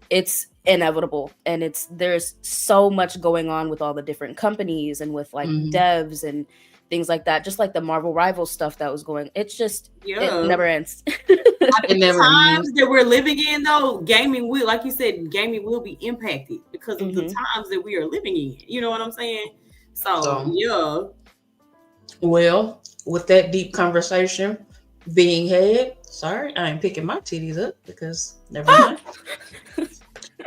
it's inevitable and there's so much going on with all the different companies and with like devs and things like that, just like the Marvel Rivals stuff that was going. It's just it never ends. It never ends. That we're living in, though, gaming will, like you said, gaming will be impacted because of the times that we are living in. You know what I'm saying? So yeah. Well, with that deep conversation being had, sorry, I ain't picking my titties up because never mind.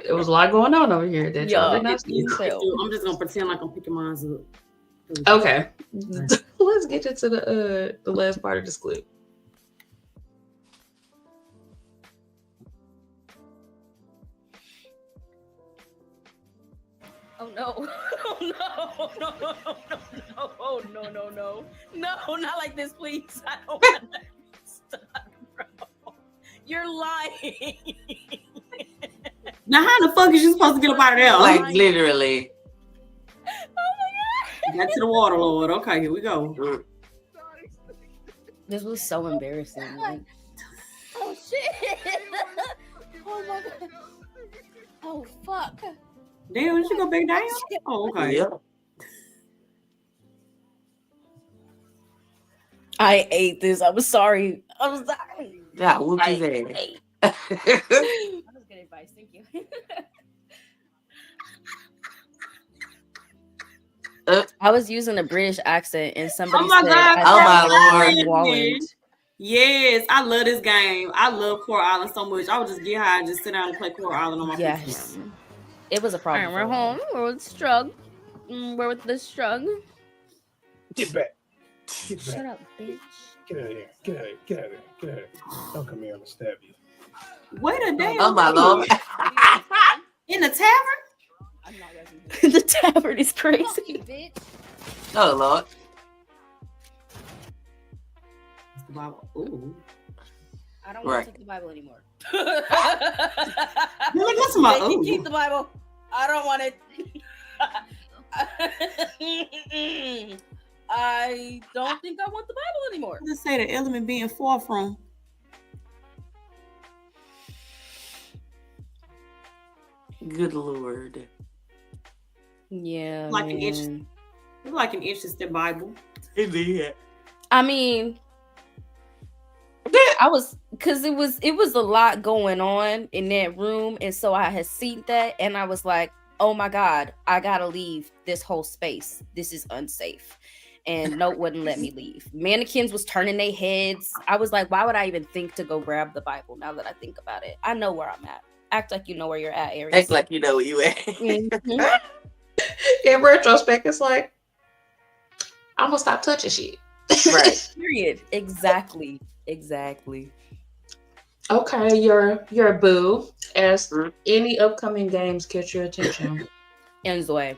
It was a lot going on over here that y'all did not see. I'm just gonna pretend like I'm picking mine up. Okay. Let's get into the last part of this clip. Oh no. Oh no. No. Oh no, not like this, please. I don't want to stop, bro. You're lying. Now, how the fuck is you supposed to get up out of there? Like, literally. Oh my god. Back to the water, Lord. Okay, here we go. This was so embarrassing. Like... Oh shit. Oh my god. Oh fuck. Damn, did you go back down? Oh, okay. Yeah. I ate this. I'm sorry. Yeah, whoop his ass. That was good advice. Thank you. I was using a British accent and somebody said, God. Oh my Lord. Yes, I love this game. I love Coral Island so much. I would just get high and just sit down and play Coral Island on my PC. It was a problem. We're home. We're with Strug. We're with the Strug. Get back. Shut up, bitch. Get out of here. Get out of here. Don't come here. I'm gonna stab you. Wait a damn. Oh my Lord. In the tavern? I'm not ready. The tavern is crazy. Fuck you, bitch. Oh Lord. The Bible. Ooh. I don't want to take the Bible anymore. That's my keep the Bible. I don't want it. I don't think I want the Bible anymore. Let's say the element being far from. Good Lord. Yeah. Like an interesting Bible. Indeed. I mean, I was because it was a lot going on in that room, and so I had seen that, and I was like, "Oh my God, I gotta leave this whole space. This is unsafe." And Note wouldn't let me leave. Mannequins was turning their heads. I was like, "Why would I even think to go grab the Bible?" Now that I think about it, I know where I'm at. Act like you know where you're at, Aries. Act like you know where you at. Mm-hmm. In retrospect, it's like I'm gonna stop touching shit. Right. Period. Exactly. Okay, your boo. As any upcoming games catch your attention? Enzoi.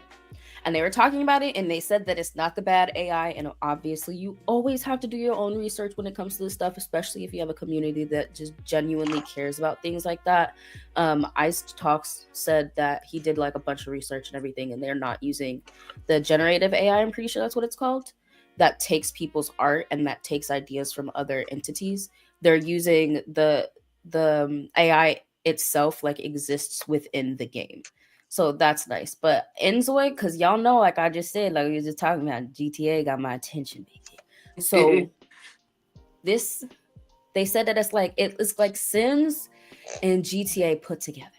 And they were talking about it, and they said that it's not the bad AI, and obviously you always have to do your own research when it comes to this stuff, especially if you have a community that just genuinely cares about things like that. Ice Talks said that he did like a bunch of research and everything, and they're not using the generative AI. I'm pretty sure that's what it's called. that takes people's art and that takes ideas from other entities. They're using the AI itself like exists within the game. So that's nice. But Enzoy, because y'all know, like I just said, like we were just talking about, GTA got my attention, baby. So this, they said that it's like Sims and GTA put together.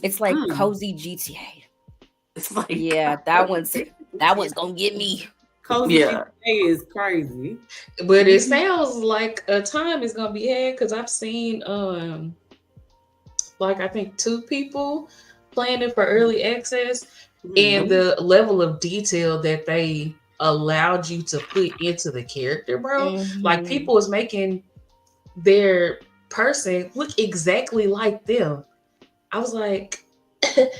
It's like cozy GTA. It's like that one's gonna get me. Cozy GTA is crazy. But it sounds like a time is gonna be had because I've seen like I think 2 people playing it for early access, and the level of detail that they allowed you to put into the character, bro. Like people was making their person look exactly like them. I was like,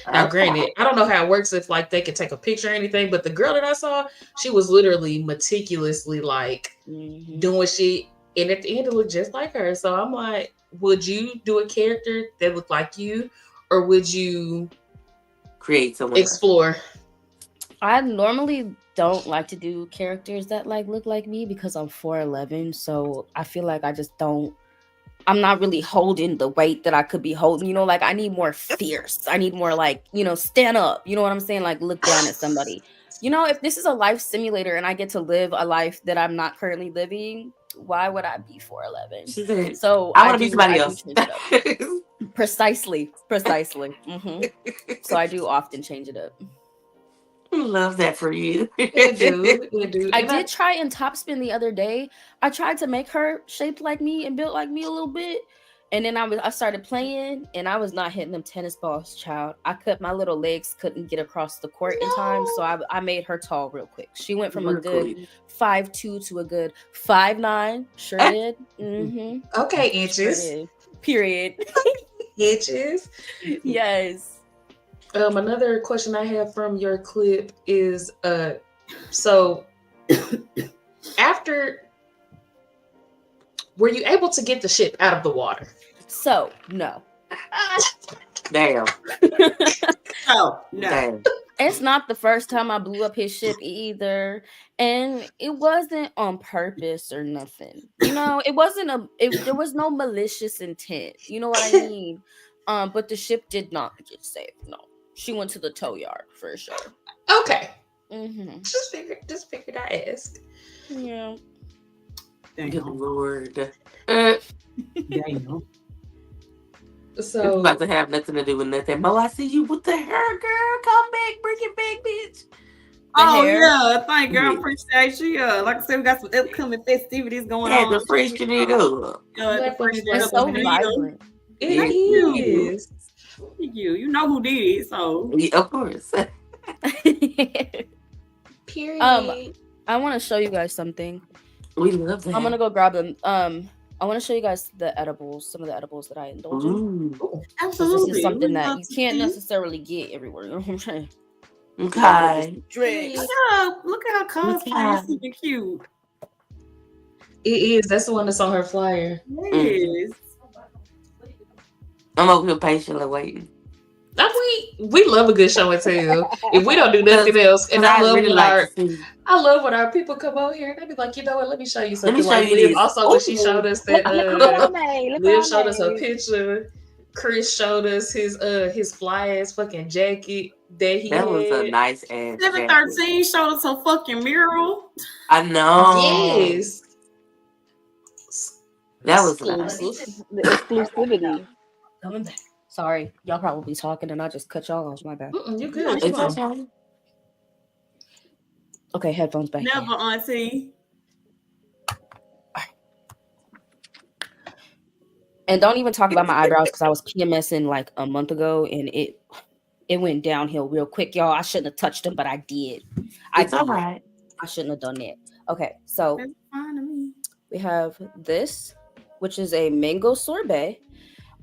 now granted, I don't know how it works if like they could take a picture or anything, but the girl that I saw, she was literally meticulously like doing shit, and at the end it looked just like her. So I'm like, would you do a character that looked like you, or would you create someone explore? I normally don't like to do characters that like look like me because I'm 4'11", so I feel like I just don't. I'm not really holding the weight that I could be holding. You know, like I need more fierce. I need more like, you know, stand up. You know what I'm saying? Like look down at somebody. You know, if this is a life simulator and I get to live a life that I'm not currently living, why would I be 4'11"? So I want to be somebody else. Precisely. So I do often change it up. Love that for you. I do. I did try and topspin the other day. I tried to make her shaped like me and built like me a little bit. And then I started playing and I was not hitting them tennis balls, child. My little legs couldn't get across the court in time. So I made her tall real quick. She went from a good 5'2" to a good 5'9". Sure did. Okay, inches. Sure did. Period. Inches. Yes. Another question I have from your clip is, so after, were you able to get the ship out of the water? So, no. Damn. Oh, no. Damn. It's not the first time I blew up his ship either. And it wasn't on purpose or nothing. You know, there was no malicious intent. You know what I mean? But the ship did not get saved. No. She went to the tow yard for sure. Okay. Just figured I asked. Yeah. Good Lord. Damn. So it's about to have nothing to do with nothing. Mo, I see you with the hair, girl. Come back, bring it back, bitch. Yeah, thank you. I appreciate you. Like I said, we got some upcoming festivities going on. The freshen it up. It's so vibrant. It is. You know who did it, so of course. Period. I want to show you guys something. We love that. I'm gonna go grab them. I want to show you guys the edibles, some of the edibles that I indulge in. Absolutely. This is something that you can't necessarily get everywhere. You know what I'm saying? Okay. Look at how cosplay is super cute. It is. That's the one that's on her flyer. Yes. I'm over here patiently waiting. We love a good show and tell. If we don't do nothing else, and I love really I love when our people come out here and they be like, you know what? Let me show you something. Like Liv, also when she showed us that Liv showed us her picture. Chris showed us his fly ass fucking jacket that he had. Was a nice ass. 713 showed us a fucking mural. I know. Yes. That was nice. The exclusivity. Coming back. Sorry, y'all probably talking and I just cut y'all off. My bad. You good? It's okay, headphones back. Never, auntie. And don't even talk about my eyebrows because I was PMSing like a month ago and it went downhill real quick, y'all. I shouldn't have touched them, but I did. It's all right. I shouldn't have done that. Okay, so we have this, which is a mango sorbet.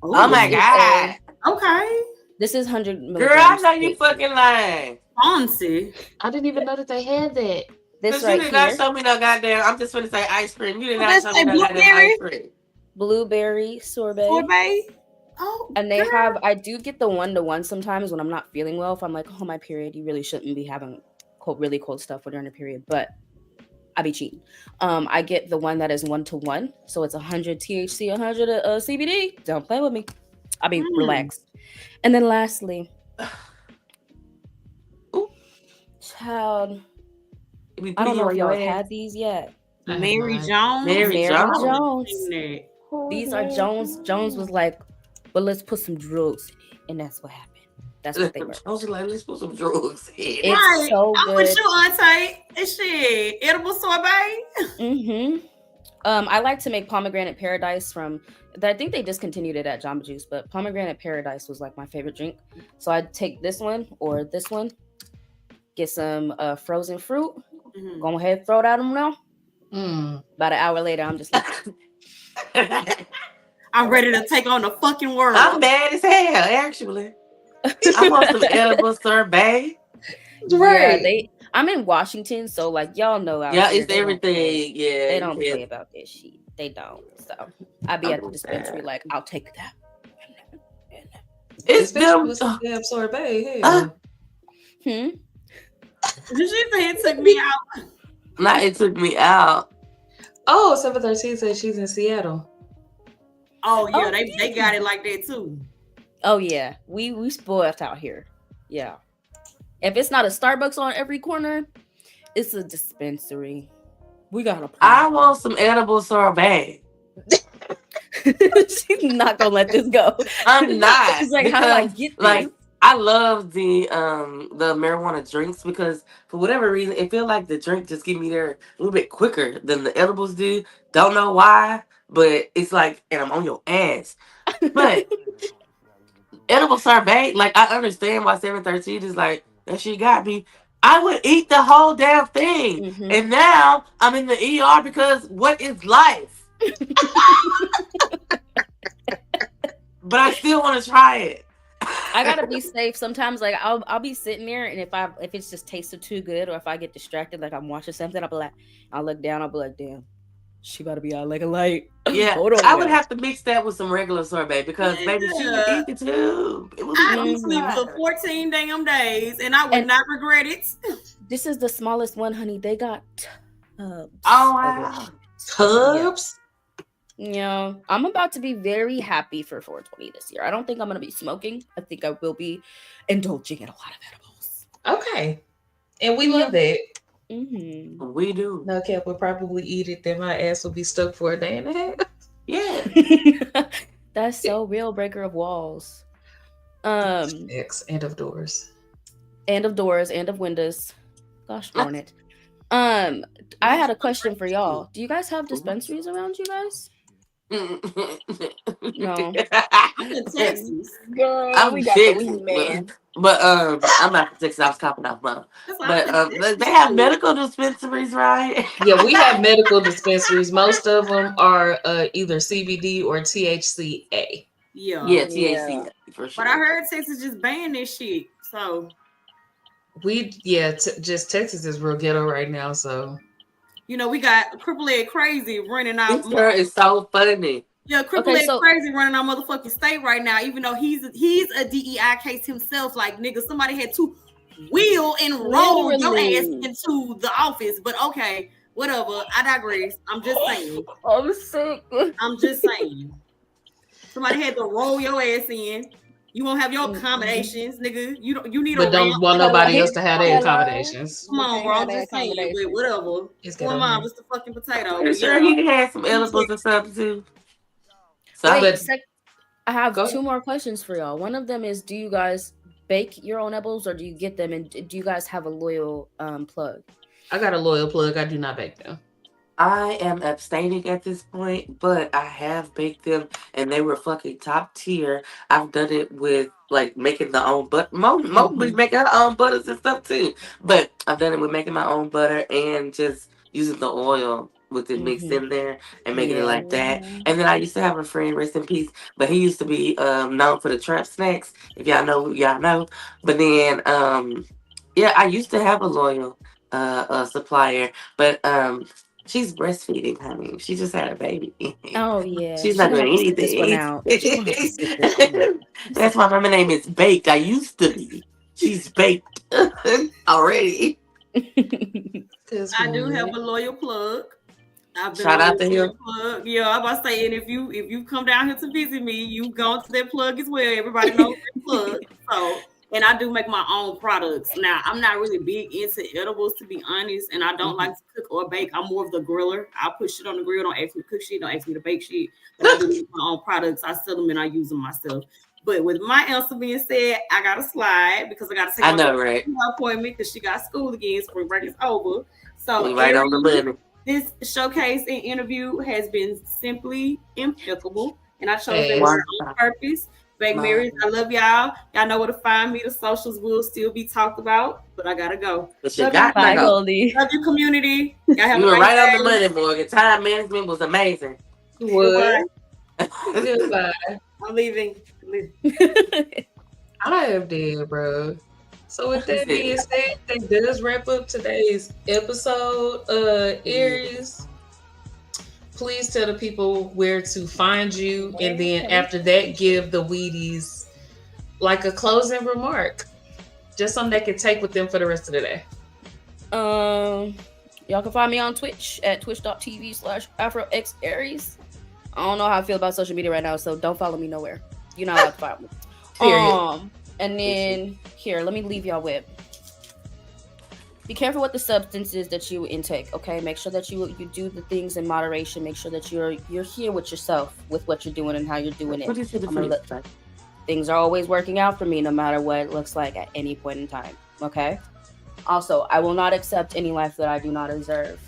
Oh my god. Okay. This is 100 milligrams. Girl, I know you fucking lying. Fancy. I didn't even know that they had that. This right here. You did not show me no goddamn. I'm just going to say ice cream. You did not show me no goddamn ice cream. Blueberry sorbet. Oh, and they have, I do get the 1-to-1 sometimes when I'm not feeling well. If I'm like, oh, my period, you really shouldn't be having really cold stuff when you're in a period. But I be cheating. I get the one that is 1-to-1, so it's 100 THC, 100 CBD. Don't play with me. I be relaxed. And then lastly, child, I don't know if y'all had these yet. Mary Jones. Mary Jones. These are Jones. Jones was like, "But let's put some drugs in it," and that's what happened. That's what they were. I was like, let's put some drugs in. It's right. So good. I'm with you, Auntie. It's shit. Edible sorbet. I like to make pomegranate paradise from. I think they discontinued it at Jamba Juice, but pomegranate paradise was like my favorite drink. So I'd take this one or this one, get some frozen fruit, go ahead, throw it out them now. About an hour later, I'm just like, I'm ready to take on the fucking world. I'm bad as hell, actually. I want some edible sorbet. Right. Yeah, I'm in Washington, so like y'all know. Yeah, it's everything. Yeah, they don't play about this shit. They don't. So I be at the dispensary, like I'll take that. It's them damn sorbet. Did you say it took me out? Nah, it took me out. Oh, 713 says she's in Seattle. Oh yeah, they got it like that too. Oh yeah, we spoiled out here. Yeah, if it's not a Starbucks on every corner, it's a dispensary. We got a problem. I want some edible sorbet. She's not gonna let this go. I'm not. She's like, how do I get this? Like, I love the marijuana drinks because for whatever reason, it feels like the drink just get me there a little bit quicker than the edibles do. Don't know why, but it's like, and I'm on your ass. But edible sorbet, like I understand why 713 is like, that shit got me. I would eat the whole damn thing. And now I'm in the ER because what is life? But I still want to try it. I gotta be safe. Sometimes, like I'll be sitting there, and if it's just tasted too good, or if I get distracted, like I'm watching something, I'll look down, I'll be like, damn, she about to be out like a light. Yeah, I would have to mix that with some regular sorbet because baby, she would eat it too. I would sleep for 14 damn days, and I would not regret it. This is the smallest one, honey. They got tubs. Oh wow, tubs. Yeah, I'm about to be very happy for 420 this year. I don't think I'm going to be smoking. I think I will be indulging in a lot of edibles. Okay. And we love that. We do. No cap would probably eat it, then my ass will be stuck for a day and a half. Yeah. That's so real, breaker of walls. X, and of doors. And of doors, and of windows. Gosh darn it. I had a question for y'all. Do you guys have dispensaries around you guys? No. I'm in Texas. Girl, we got the weed man. But I'm not in Texas. I was copping off mom. But they have medical dispensaries, right? Yeah, we have medical dispensaries. Most of them are either CBD or THCA. Yeah, THC for sure. But I heard Texas just banned this shit. So just Texas is real ghetto right now. So you know we got Cripple Ed Crazy running out. This girl is so funny. Yeah, Cripple Ed Crazy running our motherfucking state right now, even though he's a DEI case himself. Like, nigga, somebody had to wheel and roll your ass into the office. But okay, whatever. I digress. I'm just saying. I'm sick. I'm just saying. Somebody had to roll your ass in. You won't have your accommodations, nigga. You need but don't want nobody else to have their accommodations. Come on, bro. I'm just saying. But whatever. Come on, what's the fucking potato? I'm sure he had some edibles or something too. Wait, I have two more questions for y'all. One of them is, do you guys bake your own edibles or do you get them? And do you guys have a loyal plug? I got a loyal plug. I do not bake them. I am abstaining at this point, but I have baked them and they were fucking top tier. I've done it with like making the own butter. Mostly making her own butters and stuff too. But I've done it with making my own butter and just using the oil with it mixed in there and making it like that. And then I used to have a friend, rest in peace, but he used to be known for the trap snacks. If y'all know, y'all know. But then I used to have a loyal supplier, but she's breastfeeding, honey. She just had a baby. Oh yeah. She's not doing anything. That's why my name is Baked. I used to be. She's baked already. I do have a loyal plug. I've been Shout out to him. Plug. Yeah, I'm about to say, and if you come down here to visit me, you've gone to that plug as well. Everybody knows that plug. So, and I do make my own products. Now, I'm not really big into edibles, to be honest, and I don't like to cook or bake. I'm more of the griller. I put shit on the grill. Don't ask me to cook shit. Don't ask me to bake shit. But I do make my own products. I sell them and I use them myself. But with my answer being said, I got to slide because I got to take my appointment because she got school again. Spring break is over. So, right on the money. This showcase and interview has been simply impeccable, and I chose that word on purpose. BakedMarys, I love y'all. Y'all know where to find me. The socials will still be talked about, but I gotta go. Bye, Goldie. Love your community. Y'all have you were right on the money, Morgan. Time management was amazing. What? Goodbye. I'm leaving. I am dead, bro. So with that being said, that does wrap up today's episode. Aries, please tell the people where to find you, and then after that, give the Weedies like a closing remark, just something they can take with them for the rest of the day. Y'all can find me on Twitch at twitch.tv/AfroXAries. I don't know how I feel about social media right now, so don't follow me nowhere. You're not allowed to follow me. Period. And then here, let me leave y'all with. Be careful with the substances that you intake. Okay, make sure that you do the things in moderation. Make sure that you're here with yourself, with what you're doing and how you're doing it. Things are always working out for me, no matter what it looks like at any point in time. Okay. Also, I will not accept any life that I do not deserve.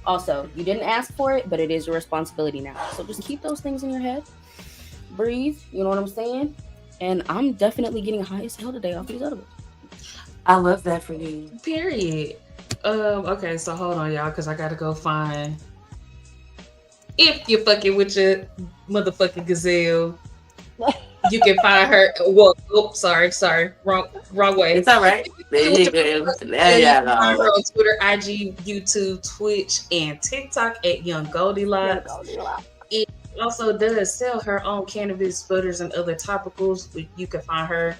Also, you didn't ask for it, but it is your responsibility now. So just keep those things in your head. Breathe. You know what I'm saying? And I'm definitely getting high as hell today off these edibles. I love that for you. Period. Okay, so hold on, y'all, because I gotta go find. If you're fucking with your motherfucking gazelle, you can find her. Well, sorry, wrong way. It's all right. You can find her on Twitter, IG, YouTube, Twitch, and TikTok at Young Goldilocks. It also does sell her own cannabis butters and other topicals. You can find her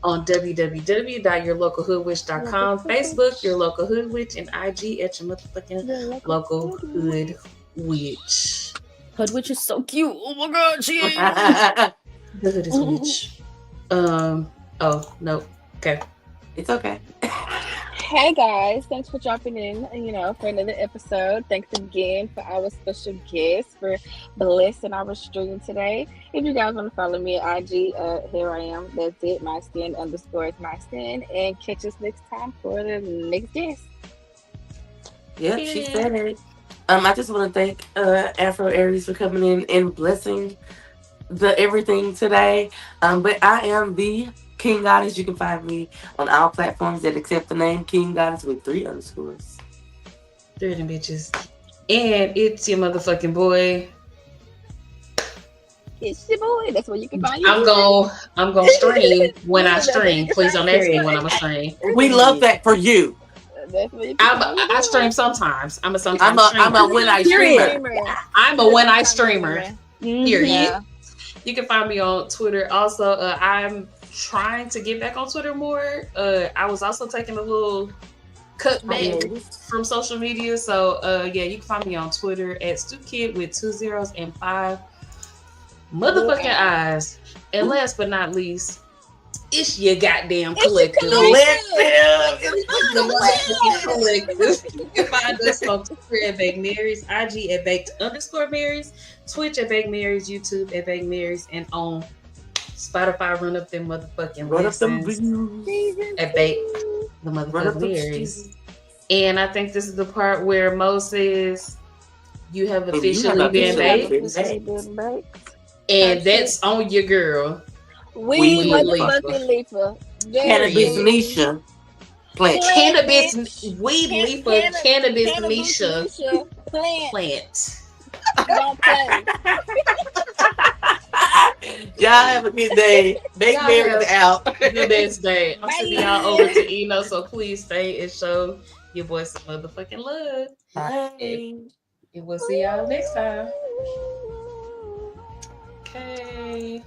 on www.yourlocalhoodwitch.com, Facebook, Your Local Hood Witch, and IG at your motherfucking local hood witch. Hood Witch is so cute. Oh my god, she is. The hood is witch. Oh no. Okay. It's okay. Hey guys, thanks for dropping in, for another episode. Thanks again for our special guest for blessing our stream today. If you guys want to follow me at IG, here I am. That's it. _my_stand, and catch us next time for the next guest. Yep, she said it. I just want to thank Afro Aries for coming in and blessing the everything today. But I am the King Goddess. You can find me on all platforms that accept the name King Goddess with 3 underscores. 3 of them bitches. And it's your motherfucking boy. It's your boy. That's where you can find you. I'm gonna stream when I stream. Please don't ask me when I'm gonna stream. We love that for you. That's where you I stream sometimes. I'm a when I streamer. I'm a when I streamer. Period. Yeah. You can find me on Twitter. Also, I'm trying to get back on Twitter more. I was also taking a little cut back from social media. So yeah, you can find me on Twitter at StupKid with 2 zeros and 5 motherfucking eyes. And last but not least, it's your goddamn collective. You can find us on Twitter at BakedMarys, IG at Baked_Marys, Twitch at BakedMarys, YouTube at BakedMarys, and on Spotify, run up them motherfucking listens at Baked the motherfucking Marys. And I think this is the part where Mo says you have officially been baked. And that's on your girl. We motherfucking Leafa. Cannabis Nisha. Plant. Cannabis weed Leafa. Cannabis Nisha. Plant. Don't play. Y'all have a good day. BakedMarys out. The best day. I'm sending y'all over to Eno, so please stay and show your boys some motherfucking love. Bye. And we'll see y'all next time. Okay.